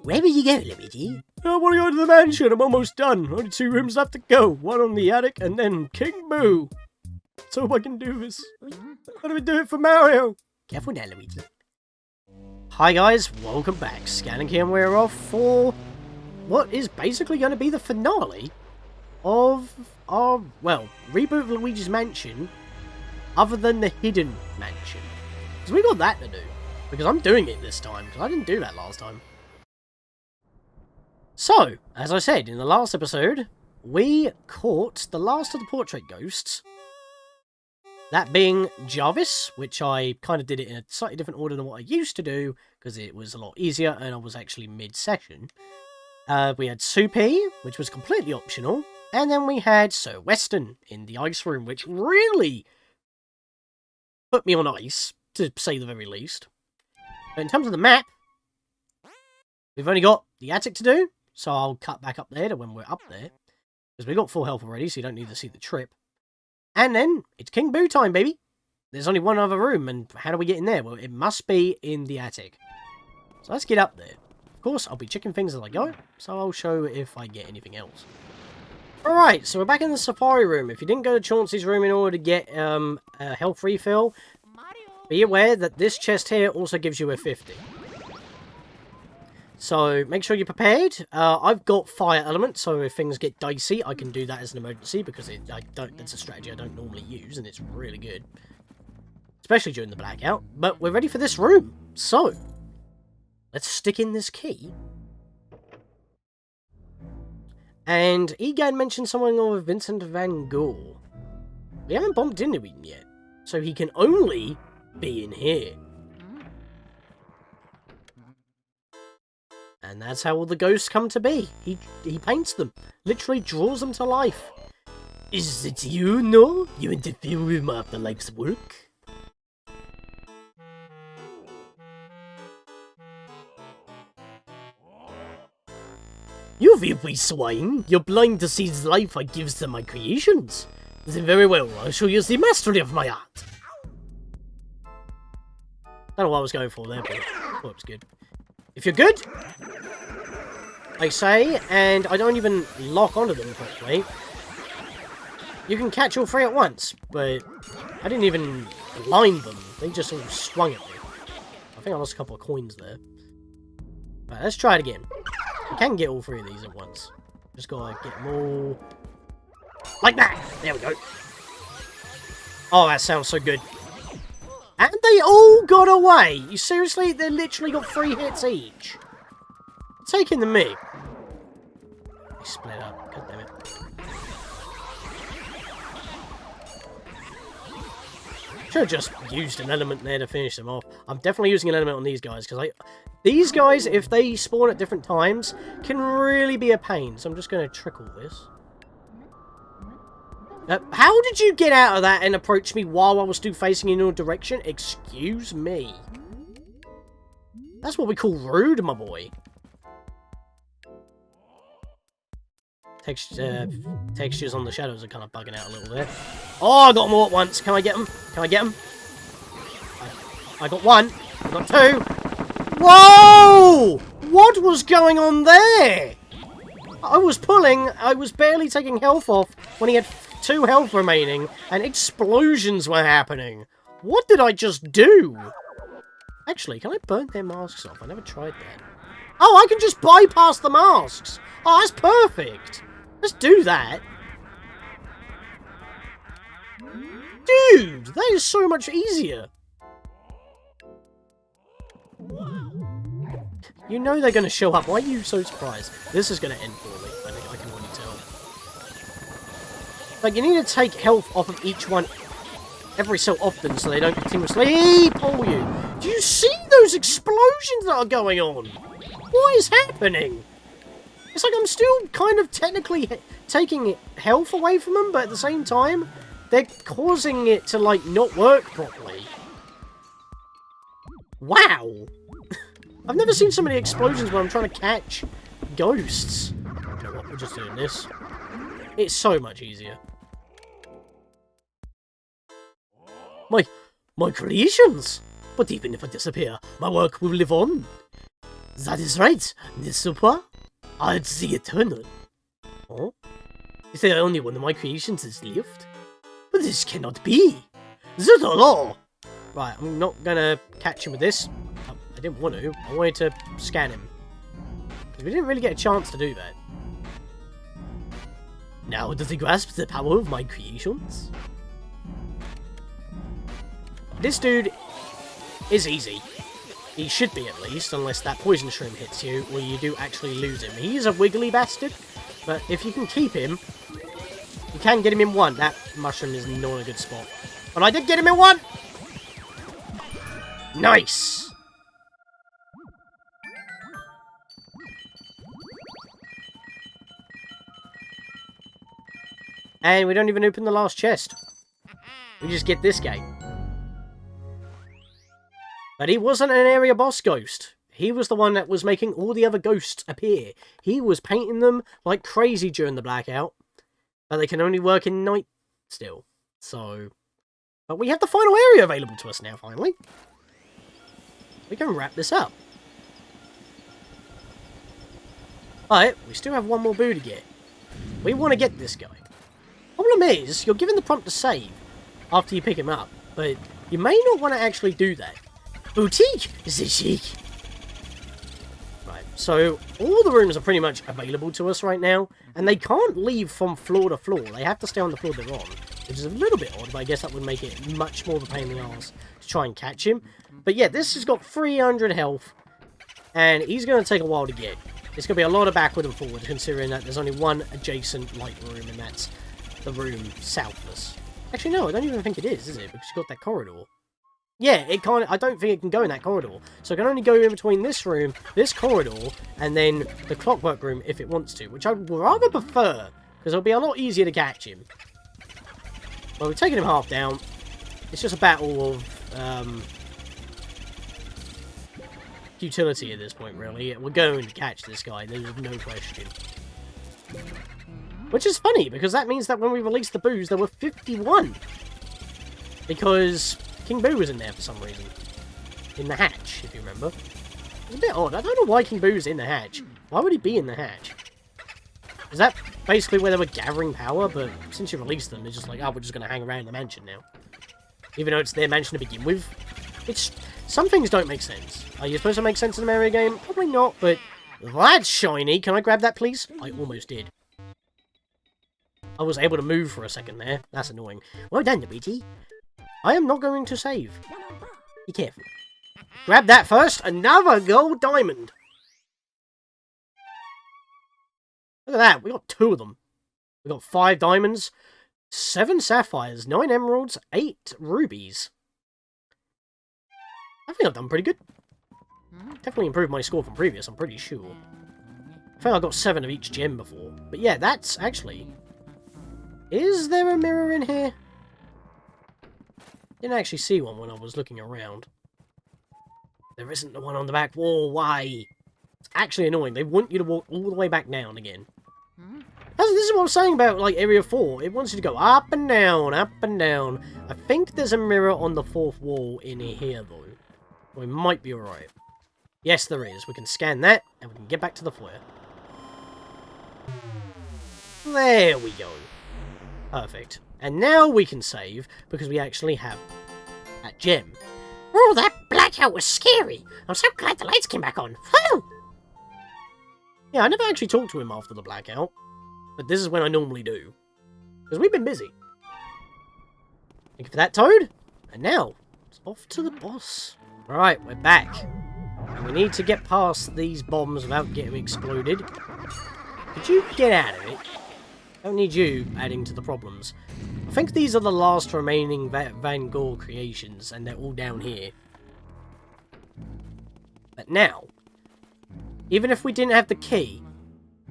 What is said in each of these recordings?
Where will you go, Luigi? I want to go to the mansion. I'm almost done. Only 2 rooms left to go. One on the attic and then King Boo. Let's hope I can do this. How do we do it for Mario? Careful now, Luigi. Hi guys, welcome back. Scatlink here, and we're off for what is basically going to be the finale of our, well, reboot of Luigi's Mansion, other than the hidden mansion. Because we got that to do. Because I'm doing it this time, because I didn't do that last time. So, as I said in the last episode, we caught the last of the portrait ghosts. That being Jarvis, which I kind of did it in a slightly different order than what I used to do, because it was a lot easier and I was actually mid-session. We had Soupy, which was completely optional, and then we had Sir Weston in the ice room, which really put me on ice, to say the very least. But in terms of the map, we've only got the attic to do, so I'll cut back up there to when we're up there, because we've got full health already, so you don't need to see the trip. And then, it's King Boo time, baby! There's only one other room, and how do we get in there? Well, it must be in the attic. So let's get up there. Of course, I'll be checking things as I go, so I'll show if I get anything else. Alright, so we're back in the safari room. If you didn't go to Chauncey's room in order to get a health refill, be aware that this chest here also gives you a 50. So, make sure you're prepared. I've got fire element, so if things get dicey, I can do that as an emergency, because that's a strategy I don't normally use, and it's really good. Especially during the blackout. But we're ready for this room. So, let's stick in this key. And Egan mentioned something over Vincent Van Gore. We haven't bumped into him yet, so he can only be in here. And that's how all the ghosts come to be. He paints them. Literally draws them to life. Is it you, no? You interfere with my afterlife's work? You filthy swine! You're blind to see the life I gives to my creations. Then very well, I'll show you the mastery of my art. Don't know what I was going for there, but I thought it was good. If you're good, I say, and I don't even lock onto them properly, you can catch all 3 at once, but I didn't even blind them. They just all swung at me. I think I lost a couple of coins there. Right, let's try it again. I can get all 3 of these at once. Just gotta get them all like that. There we go. Oh, that sounds so good. And they all got away! You seriously? They literally got 3 hits each. Taking the mic. They split up. God damn it. Should have just used an element there to finish them off. I'm definitely using an element on these guys, because these guys, if they spawn at different times, can really be a pain. So I'm just going to trickle this. How did you get out of that and approach me while I was still facing in your direction? Excuse me. That's what we call rude, my boy. Textures on the shadows are kind of bugging out a little bit. Oh, I got them all at once. Can I get them? Can I get them? I got 1. I got 2. Whoa! What was going on there? I was pulling. I was barely taking health off when he had 2 health remaining, and explosions were happening. What did I just do? Actually, can I burn their masks off? I never tried that. Oh, I can just bypass the masks. Oh, that's perfect. Let's do that. Dude, that is so much easier. You know they're going to show up. Why are you so surprised? This is going to end poorly. I can already tell. Like, you need to take health off of each one every so often so they don't continuously pull you. Do you see those explosions that are going on? What is happening? It's like I'm still kind of technically taking health away from them, but at the same time, they're causing it to, like, not work properly. Wow! I've never seen so many explosions when I'm trying to catch ghosts. You know what, we're just doing this. It's so much easier. My creations! But even if I disappear, my work will live on. That is right, n'est-ce pas? It's the Eternal. Oh? Is there only one of my creations is left? But this cannot be! Zutolo! Right, I'm not gonna catch him with this. Oh, I didn't want to. I wanted to scan him. Because we didn't really get a chance to do that. Now does he grasp the power of my creations? This dude is easy. He should be, at least, unless that poison shroom hits you, or you do actually lose him. He is a wiggly bastard, but if you can keep him, you can get him in one. That mushroom is not a good spot. But I did get him in one! Nice! And we don't even open the last chest. We just get this guy. But he wasn't an area boss ghost. He was the one that was making all the other ghosts appear. He was painting them like crazy during the blackout. But they can only work in night still. So... But we have the final area available to us now, finally. We can wrap this up. Alright, we still have one more boo to get. We want to get this guy. Problem is, you're given the prompt to save after you pick him up. But you may not want to actually do that. Boutique is the chic. Right, so all the rooms are pretty much available to us right now, and they can't leave from floor to floor. They have to stay on the floor they're on, which is a little bit odd, but I guess that would make it much more of a pain in the arse to try and catch him. But yeah, this has got 300 health, and he's going to take a while to get. It's going to be a lot of backward and forward, considering that there's only one adjacent light room, and that's the room southwest. Actually, no, I don't even think it is it? Because you've got that corridor. Yeah, it can't. I don't think it can go in that corridor. So it can only go in between this room, this corridor, and then the clockwork room if it wants to, which I would rather prefer, because it'll be a lot easier to catch him. Well, we've taken him half down. It's just a battle of utility at this point, really. We're going to catch this guy, there's no question. Which is funny, because that means that when we released the boos, there were 51. Because King Boo was in there for some reason. In the hatch, if you remember. It's a bit odd. I don't know why King Boo's in the hatch. Why would he be in the hatch? Is that basically where they were gathering power? But since you released them, they're just like, oh, we're just going to hang around the mansion now. Even though it's their mansion to begin with. It's... Some things don't make sense. Are you supposed to make sense in a Mario game? Probably not, but... That's shiny! Can I grab that, please? I almost did. I was able to move for a second there. That's annoying. Well done, Luigi. I am not going to save. Be careful. Grab that first. Another gold diamond. Look at that. We got 2 of them. We got 5 diamonds, 7 sapphires, 9 emeralds, 8 rubies. I think I've done pretty good. Definitely improved my score from previous, I'm pretty sure. I think I got 7 of each gem before. But yeah, that's actually... Is there a mirror in here? Didn't actually see one when I was looking around. There isn't the one on the back wall. Why? It's actually annoying. They want you to walk all the way back down again. This is what I'm saying about, like, Area 4. It wants you to go up and down, up and down. I think there's a mirror on the 4th wall in here, though. We might be alright. Yes, there is. We can scan that, and we can get back to the flare. There we go. Perfect. And now we can save, because we actually have that gem. Oh, that blackout was scary. I'm so glad the lights came back on. Whew! Yeah, I never actually talked to him after the blackout. But this is when I normally do. Because we've been busy. Thank you for that, Toad. And now, it's off to the boss. Alright, we're back. And we need to get past these bombs without getting exploded. Could you get out of it? Don't need you adding to the problems. I think these are the last remaining Van Gore creations, and they're all down here. But now, even if we didn't have the key,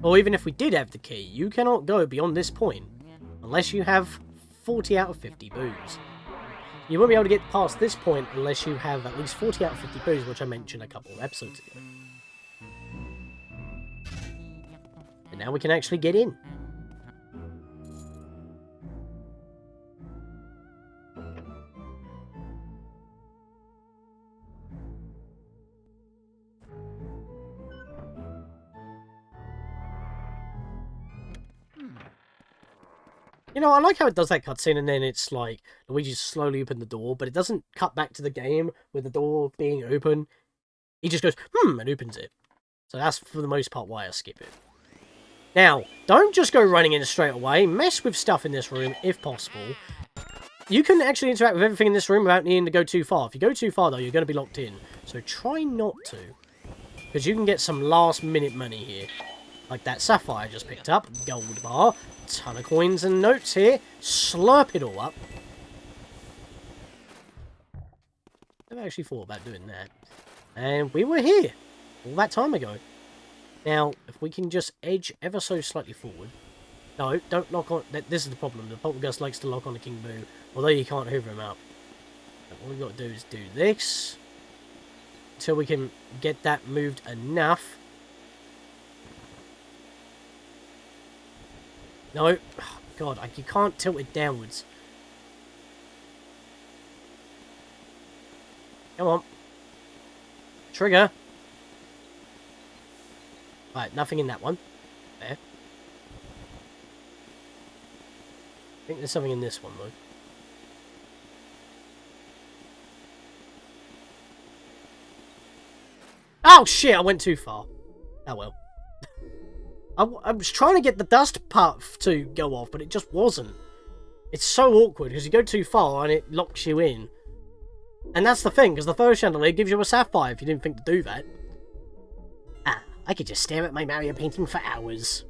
or even if we did have the key, you cannot go beyond this point, unless you have 40 out of 50 boos. You won't be able to get past this point unless you have at least 40 out of 50 boos, which I mentioned a couple of episodes ago. And now we can actually get in. You know, I like how it does that cutscene and then it's like Luigi slowly opened the door, but it doesn't cut back to the game with the door being open. He just goes, and opens it. So that's for the most part why I skip it. Now, don't just go running in straight away. Mess with stuff in this room if possible. You can actually interact with everything in this room without needing to go too far. If you go too far, though, you're going to be locked in. So try not to. Because you can get some last-minute money here. Like that sapphire I just picked up. Gold bar. Ton of coins and notes here. Slurp it all up. I've actually thought about doing that. And we were here. All that time ago. Now, if we can just edge ever so slightly forward. No, don't lock on. This is the problem. The poltergeist likes to lock on to King Boo. Although you can't hoover him up. All we've got to do is do this. Until we can get that moved enough. No. Oh, God, you can't tilt it downwards. Come on. Trigger. Right, nothing in that one. There. I think there's something in this one, though. Oh, shit, I went too far. Oh, well. I was trying to get the dust puff to go off, but it just wasn't. It's so awkward, because you go too far and it locks you in. And that's the thing, because the first chandelier gives you a sapphire if you didn't think to do that. Ah, I could just stare at my Mario painting for hours.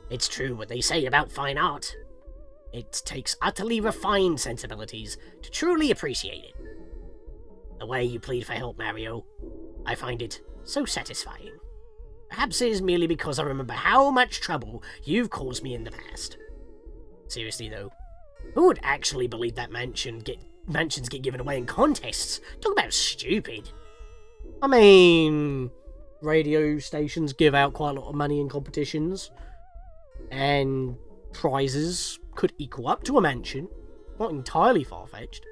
It's true what they say about fine art. It takes utterly refined sensibilities to truly appreciate it. The way you plead for help, Mario, I find it so satisfying. Perhaps it is merely because I remember how much trouble you've caused me in the past. Seriously though, who would actually believe that mansions get given away in contests? Talk about stupid. I mean, radio stations give out quite a lot of money in competitions. And prizes could equal up to a mansion. Not entirely far-fetched.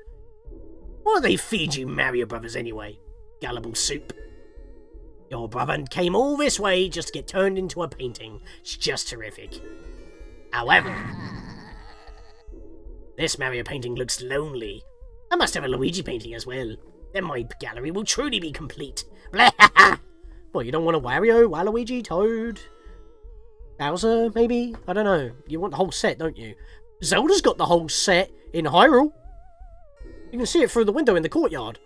What do they feed you Mario Brothers anyway? Gullible soup. Your brother came all this way just to get turned into a painting. It's just terrific. However, this Mario painting looks lonely. I must have a Luigi painting as well. Then my gallery will truly be complete. Well, you don't want a Wario, Waluigi, Toad, Bowser, maybe? I don't know. You want the whole set, don't you? Zelda's got the whole set in Hyrule. You can see it through the window in the courtyard.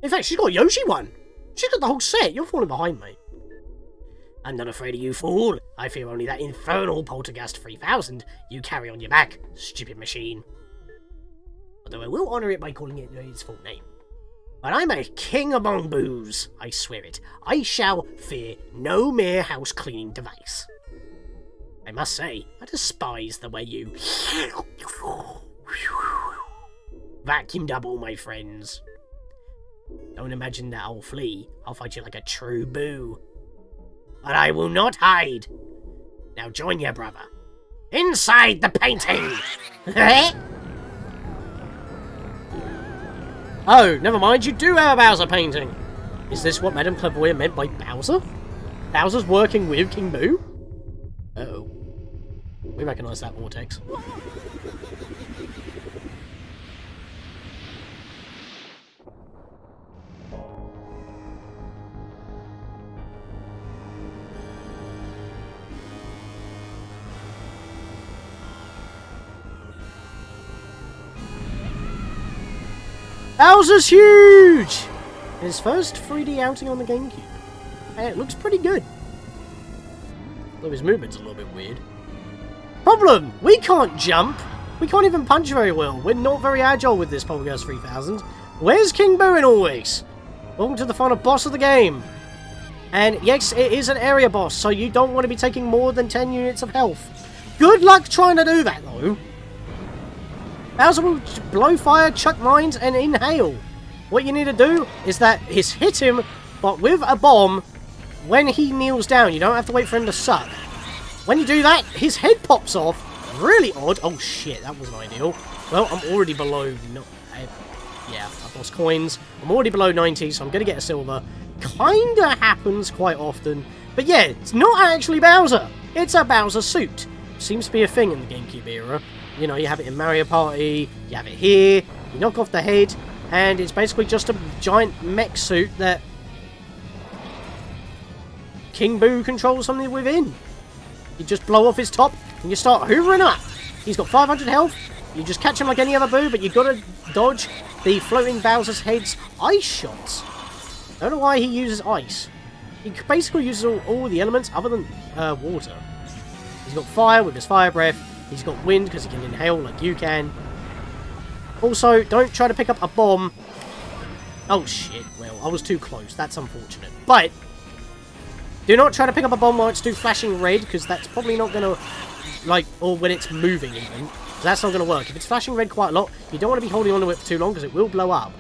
In fact, she's got a Yoshi one. She's got the whole set. You're falling behind, mate. I'm not afraid of you, fool. I fear only that infernal Poltergeist 3000 you carry on your back, stupid machine. Although I will honour it by calling it its full name. But I'm a king among boos, I swear it. I shall fear no mere house-cleaning device. I must say, I despise the way you vacuum double, my friends. Don't imagine that I'll flee. I'll fight you like a true boo. But I will not hide. Now join your brother. Inside the painting! Oh, never mind, you do have a Bowser painting. Is this what Madame Clairvoyant meant by Bowser? Bowser's working with King Boo? Uh-oh. We recognise that vortex. Bowser's huge! His first 3D outing on the GameCube. And it looks pretty good. Though his movement's a little bit weird. Problem! We can't jump! We can't even punch very well. We're not very agile with this Poltergeist 3000. Where's King Boo in all this? Welcome to the final boss of the game. And yes, it is an area boss, so you don't want to be taking more than 10 units of health. Good luck trying to do that, though. Bowser will blow fire, chuck mines, and inhale. What you need to do is hit him, but with a bomb, when he kneels down. You don't have to wait for him to suck. When you do that, his head pops off. Really odd. Oh shit, that wasn't ideal. Well, I'm already below... yeah, I've lost coins. I'm already below 90, so I'm going to get a silver. Kinda happens quite often. But yeah, it's not actually Bowser. It's a Bowser suit. seems to be a thing in the GameCube era. You know, you have it in Mario Party, you have it here, you knock off the head, and it's basically just a giant mech suit that King Boo controls something within. You just blow off his top, and you start hoovering up. He's got 500 health, you just catch him like any other Boo, but you've got to dodge the floating Bowser's head's ice shots. I don't know why he uses ice. He basically uses all the elements other than water. He's got fire with his fire breath. He's got wind because he can inhale like you can. Also, don't try to pick up a bomb. Oh shit, well, I was too close. That's unfortunate. But, do not try to pick up a bomb while it's too flashing red, because that's probably not going to, like, or when it's moving even. That's not going to work. If it's flashing red quite a lot, you don't want to be holding on to it for too long, because it will blow up.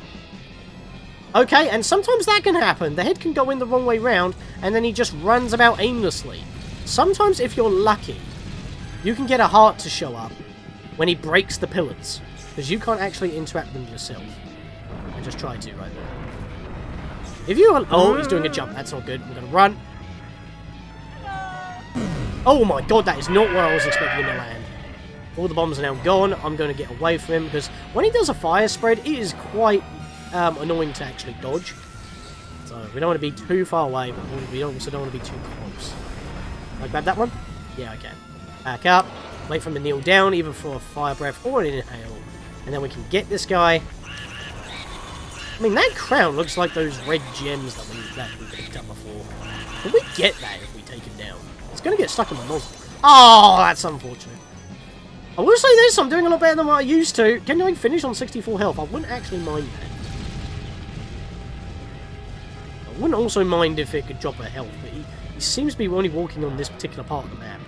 Okay, and sometimes that can happen. The head can go in the wrong way round, and then he just runs about aimlessly. Sometimes, if you're lucky, you can get a heart to show up when he breaks the pillars, because you can't actually interact with them yourself. I just tried to right there. If you are... Oh, he's doing a jump. That's not good. I'm going to run. Oh my god, that is not where I was expecting him to land. All the bombs are now gone. I'm going to get away from him, because when he does a fire spread, it is quite annoying to actually dodge. So we don't want to be too far away, but we also don't want to be too close. Can I grab that one? Yeah, I can. Back up, wait for him to kneel down, either for a fire breath or an inhale, and then we can get this guy. I mean, that crown looks like those red gems that we picked up before. Can we get that if we take him down? It's going to get stuck in the nozzle. Oh, that's unfortunate. I will say this, I'm doing a lot better than what I used to. Can I finish on 64 health? I wouldn't actually mind that. I wouldn't also mind if it could drop a health, but he seems to be only walking on this particular part of the map.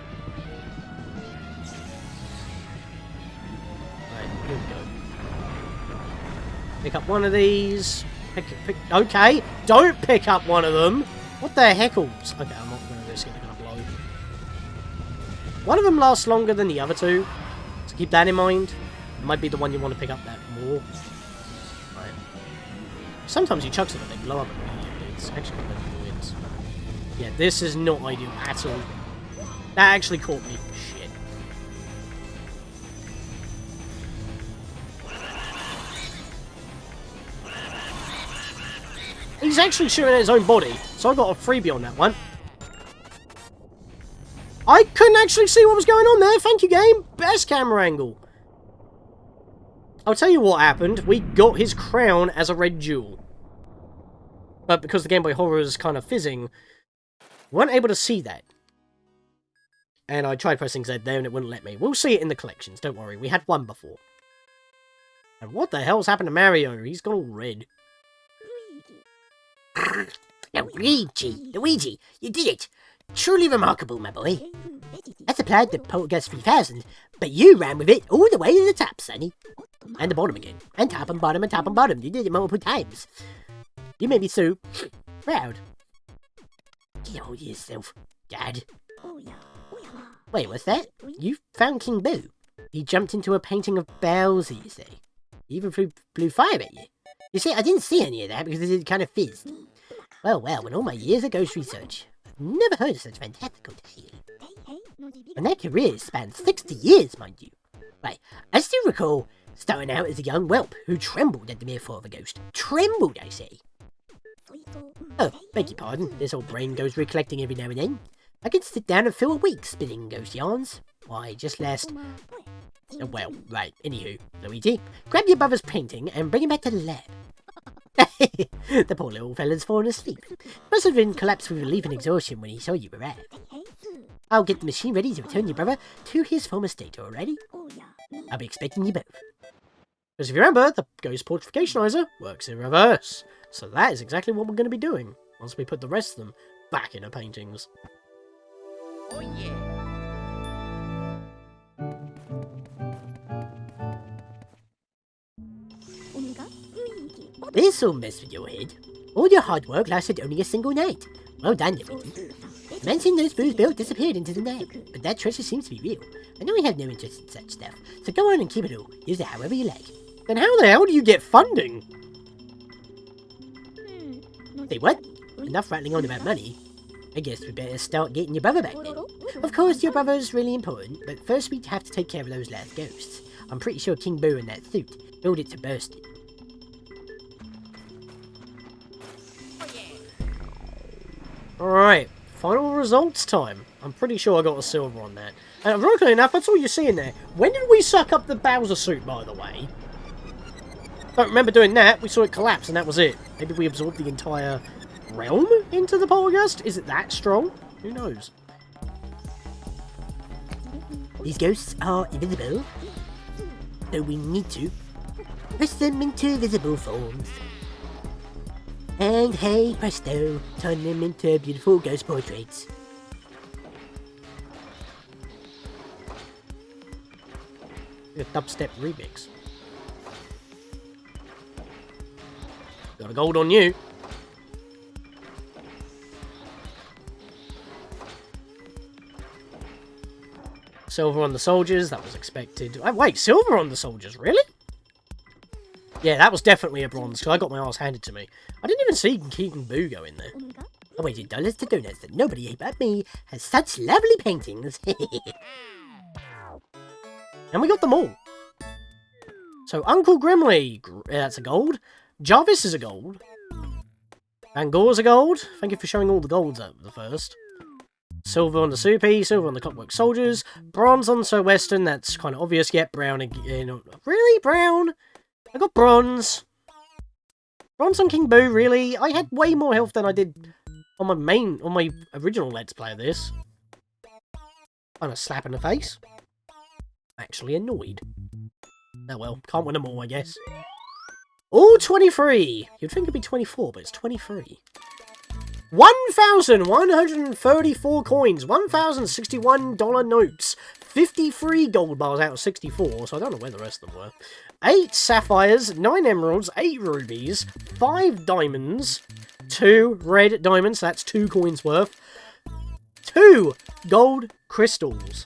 Here we go. Pick up one of these. Okay, don't pick up one of them. What the heckles? Okay, I'm not going to risk it. They're going to blow. One of them lasts longer than the other two, so keep that in mind. It might be the one you want to pick up that more. Right. Sometimes he chucks it and they blow up immediately. It's actually annoying. Yeah, this is not ideal at all. That actually caught me. Shit. He's actually shooting at his own body, so I got a freebie on that one. I couldn't actually see what was going on there. Thank you, game. Best camera angle. I'll tell you what happened. We got his crown as a red jewel. But because the Game Boy Horror is kind of fizzing, we weren't able to see that. And I tried pressing Z there and it wouldn't let me. We'll see it in the collections, don't worry. We had one before. And what the hell's happened to Mario? He's gone all red. Luigi, you did it! Truly remarkable, my boy. I supplied the Poltergeist 3000, but you ran with it all the way to the top, sonny. And the bottom again. And top and bottom and top and bottom. You did it multiple times. You made me so proud. Get hold of yourself, Dad. Wait, what's that? You found King Boo. He jumped into a painting of Bowser, you say. He even blew fire at you. You see, I didn't see any of that because it kind of fizzed. Well, in all my years of ghost research, I've never heard of such a fantastical tale. And that career spans 60 years, mind you. Right, I still recall starting out as a young whelp who trembled at the mere thought of a ghost. Trembled, I say. Oh, beg your pardon, this old brain goes recollecting every now and then. I could sit down and fill a week spinning ghost yarns. Why, just last... well, right, anywho, Luigi, grab your brother's painting and bring him back to the lab. The poor little fella's fallen asleep. Must have been collapsed with relief and exhaustion when he saw you arrive. I'll get the machine ready to return your brother to his former state, alrighty? I'll be expecting you both. Because if you remember, the Ghost Portrificationizer works in reverse. So that is exactly what we're going to be doing, once we put the rest of them back in the paintings. Oh yeah. This'll mess with your head. All your hard work lasted only a single night. Well done, Luigi. The mansion those Boos built disappeared into the night, but that treasure seems to be real. I know we have no interest in such stuff, so go on and keep it all. Use it however you like. Then how the hell do you get funding? Say what? Enough rattling on about money. I guess we better start getting your brother back then. Of course, your brother's really important, but first we have to take care of those last ghosts. I'm pretty sure King Boo in that suit built it to burst it. Alright, final results time. I'm pretty sure I got a silver on that. And ironically enough, that's all you're seeing there. When did we suck up the Bowser suit, by the way? Don't remember doing that. We saw it collapse and that was it. Maybe we absorbed the entire realm into the poltergeist? Is it that strong? Who knows? These ghosts are invisible, so we need to press them into visible forms. And hey presto, turn them into beautiful ghost portraits. A dubstep remix. Got a gold on you. Silver on the soldiers, that was expected. Oh, wait, silver on the soldiers, really? Yeah, that was definitely a bronze, because I got my ass handed to me. I didn't even see King Boo go in there. I waited dollars to donuts that nobody but me has such lovely paintings. And we got them all. So, Uncle Grimly, that's a gold. Jarvis is a gold. Van Gore's a gold. Thank you for showing all the golds at the first. Silver on the Soupy, silver on the Clockwork Soldiers. Bronze on Sir Western, that's kind of obvious. Yet brown again. Really? Brown? I got bronze. Bronze on King Boo, really? I had way more health than I did on my original Let's Play of this. Kind of slap in the face. Actually annoyed. Oh well, can't win them all, I guess. All 23! You'd think it'd be 24, but it's 23. 1,134 coins, $1,061 notes, 53 gold bars out of 64, so I don't know where the rest of them were. 8 sapphires, 9 emeralds, 8 rubies, 5 diamonds, 2 red diamonds, that's 2 coins worth, 2 gold crystals.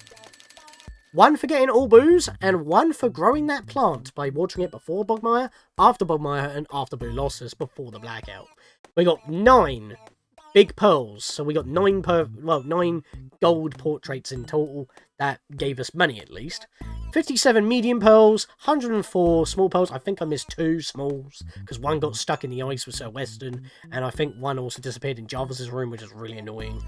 1 for getting all boos, and 1 for growing that plant by watering it before Bogmire, after Bogmire, and after Boo Losses before the blackout. We got 9 big pearls, so we got 9 gold portraits in total. That gave us money at least. 57 medium pearls, 104 small pearls. I think I missed 2 smalls, because 1 got stuck in the ice with Sir Western, and I think 1 also disappeared in Jarvis's room, which is really annoying.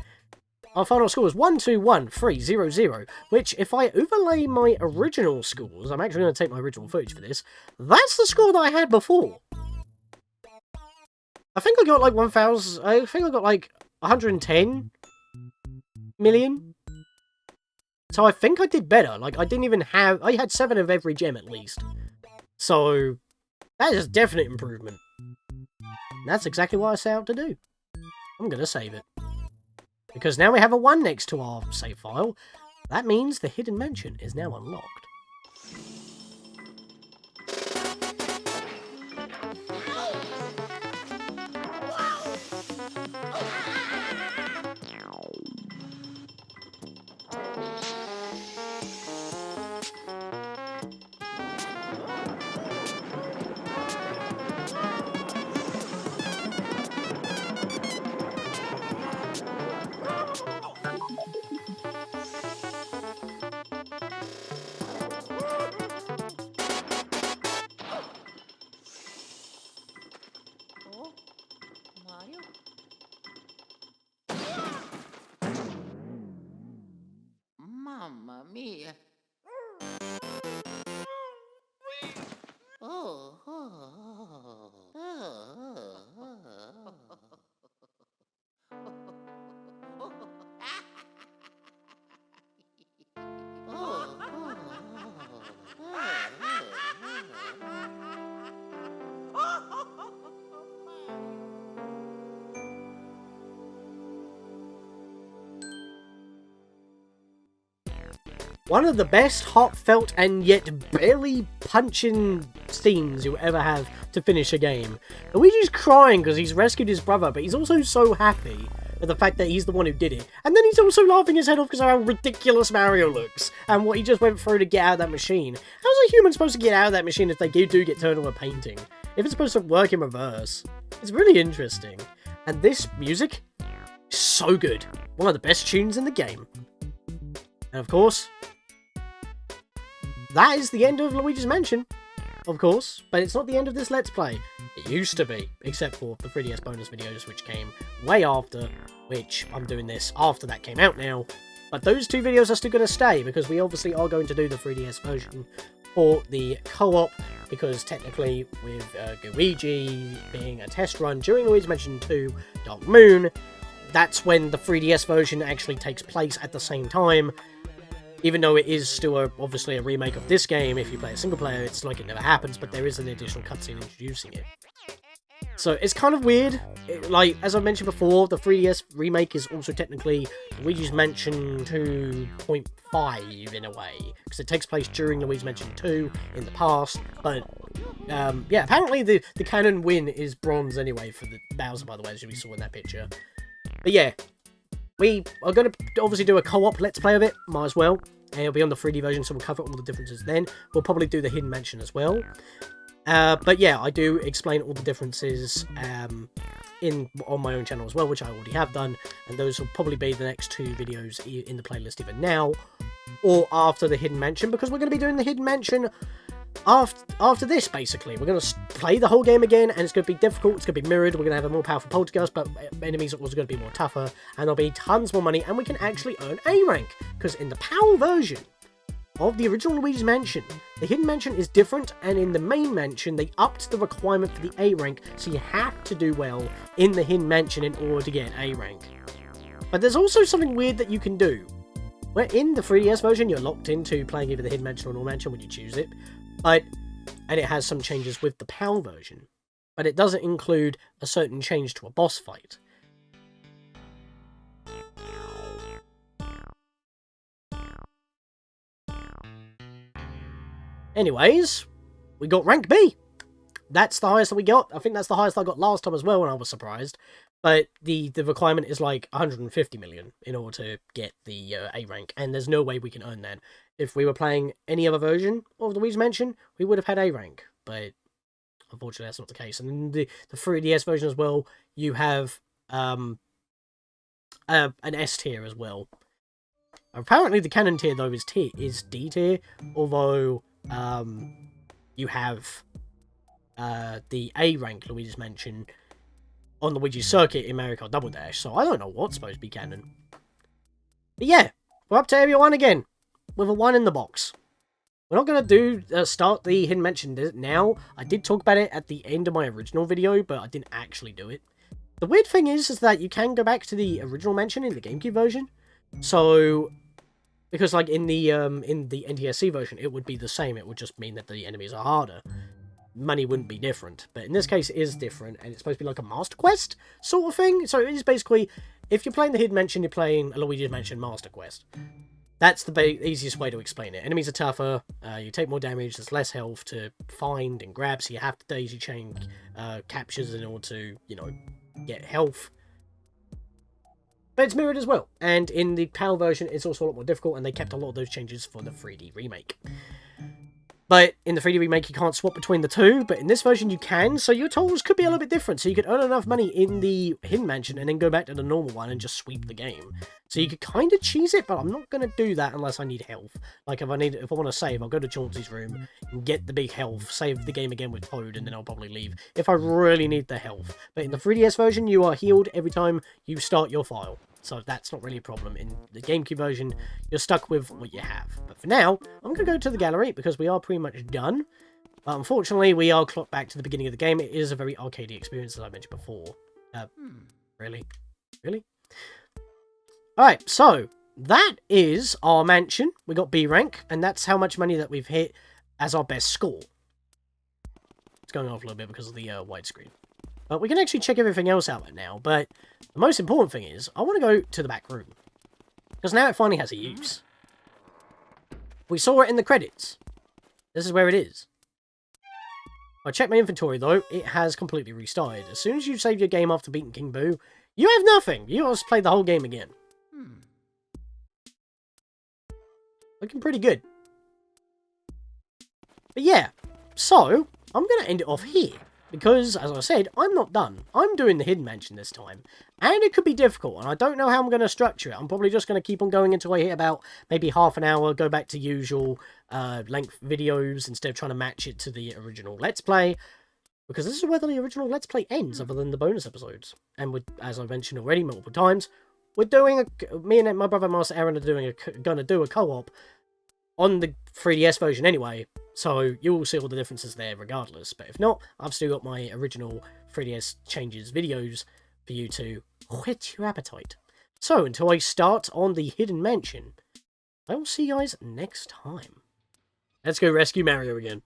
Our final score is 121,300, which, if I overlay my original scores, I'm actually going to take my original footage for this, that's the score that I had before. I think I got like 1,000, I think I got like 110 million. So I think I did better. Like, I didn't even have, I had 7 of every gem at least. So, that is a definite improvement. And that's exactly what I set out to do. I'm going to save it. Because now we have a 1 next to our save file. That means the hidden mansion is now unlocked. Mamma mia. Oh, One of the best heartfelt and yet barely punching scenes you'll ever have to finish a game. Luigi's crying because he's rescued his brother, but he's also so happy at the fact that he's the one who did it. And then he's also laughing his head off because of how ridiculous Mario looks and what he just went through to get out of that machine. How's a human supposed to get out of that machine if they do get turned into a painting? If it's supposed to work in reverse? It's really interesting. And this music is so good. One of the best tunes in the game. And of course, that is the end of Luigi's Mansion, of course, but it's not the end of this Let's Play. It used to be, except for the 3DS bonus videos, which came way after, which I'm doing this after that came out now. But those two videos are still going to stay, because we obviously are going to do the 3DS version for the co-op, because technically with Luigi being a test run during Luigi's Mansion 2 Dark Moon, that's when the 3DS version actually takes place at the same time. Even though it is still obviously a remake of this game, if you play a single player, it's like it never happens, but there is an additional cutscene introducing it. So it's kind of weird. Like, as I mentioned before, the 3DS remake is also technically Luigi's Mansion 2.5 in a way, because it takes place during Luigi's Mansion 2 in the past, but yeah, apparently the canon win is bronze anyway for the Bowser, by the way, as we saw in that picture. But yeah, we are going to obviously do a co-op Let's Play of it, might as well. And it'll be on the 3D version, so we'll cover all the differences then. We'll probably do the Hidden Mansion as well. But yeah, I do explain all the differences on my own channel as well, which I already have done. And those will probably be the next two videos in the playlist either now or after the Hidden Mansion, because we're going to be doing the Hidden Mansion after this, basically. We're going to play the whole game again, and it's going to be difficult, it's going to be mirrored, we're going to have a more powerful poltergeist, but enemies are also going to be more tougher, and there'll be tons more money, and we can actually earn A rank, because in the PAL version of the original Luigi's Mansion, the Hidden Mansion is different, and in the main mansion, they upped the requirement for the A rank, so you have to do well in the Hidden Mansion in order to get A rank. But there's also something weird that you can do, where in the 3DS version, you're locked into playing either the Hidden Mansion or Normal Mansion when you choose it, and it has some changes with the PAL version, but it doesn't include a certain change to a boss fight. Anyways, we got rank B. That's the highest that we got. I think that's the highest I got last time as well, and I was surprised. But the requirement is like 150 million in order to get the A rank, and there's no way we can earn that. If we were playing any other version of the Luigi's Mansion, we would have had A rank, but unfortunately that's not the case. And in the 3DS version as well, you have an S tier as well. Apparently the canon tier though is D tier, although you have the A rank Luigi's Mansion on Luigi's Circuit in Mario Kart Double Dash, so I don't know what's supposed to be canon. But yeah, we're up to Area 1 again, with a 1 in the box. We're not going to start the Hidden Mansion now. I did talk about it at the end of my original video, but I didn't actually do it. The weird thing is that you can go back to the original mansion in the GameCube version. So, because like in the NTSC version, it would be the same. It would just mean that the enemies are harder. Money wouldn't be different, but in this case it is different, and it's supposed to be like a Master Quest sort of thing. So it is basically, if you're playing the Hidden Mansion, you're playing a Luigi's Mansion Master Quest. That's the easiest way to explain it. Enemies are tougher, you take more damage, there's less health to find and grab, so you have to daisy chain captures in order to, you know, get health. But it's mirrored as well, and in the PAL version it's also a lot more difficult, and they kept a lot of those changes for the 3D remake. But in the 3D remake, you can't swap between the two, but in this version you can, so your totals could be a little bit different. So you could earn enough money in the Hidden Mansion and then go back to the normal one and just sweep the game. So you could kind of cheese it, but I'm not going to do that unless I need health. Like if I want to save, I'll go to Chauncey's room and get the big health, save the game again with Toad, and then I'll probably leave if I really need the health. But in the 3DS version, you are healed every time you start your file. So that's not really a problem. In the GameCube version, you're stuck with what you have. But for now, I'm going to go to the gallery because we are pretty much done. But unfortunately, we are clocked back to the beginning of the game. It is a very arcadey experience, as I mentioned before. Really? Really? Alright, so that is our mansion. We got B rank, and that's how much money that we've hit as our best score. It's going off a little bit because of the widescreen. But we can actually check everything else out right now. But the most important thing is, I want to go to the back room. Because now it finally has a use. We saw it in the credits. This is where it is. I checked my inventory though, it has completely restarted. As soon as you save your game after beating King Boo, you have nothing. You just play the whole game again. Looking pretty good. But yeah, so, I'm going to end it off here. because, as I said, I'm not done. I'm doing the Hidden Mansion this time, and it could be difficult, and I don't know how I'm going to structure it. I'm probably just going to keep on going until I hit about maybe half an hour, go back to usual length videos instead of trying to match it to the original Let's Play, because this is where the original Let's Play ends, other than the bonus episodes. And as I mentioned already multiple times, we're doing me and my brother Master Aaron are gonna do a co-op on the 3DS version anyway, so you will see all the differences there regardless. But if not, I've still got my original 3DS changes videos for you to whet your appetite. So until I start on the Hidden Mansion, I will see you guys next time. Let's go rescue Mario again.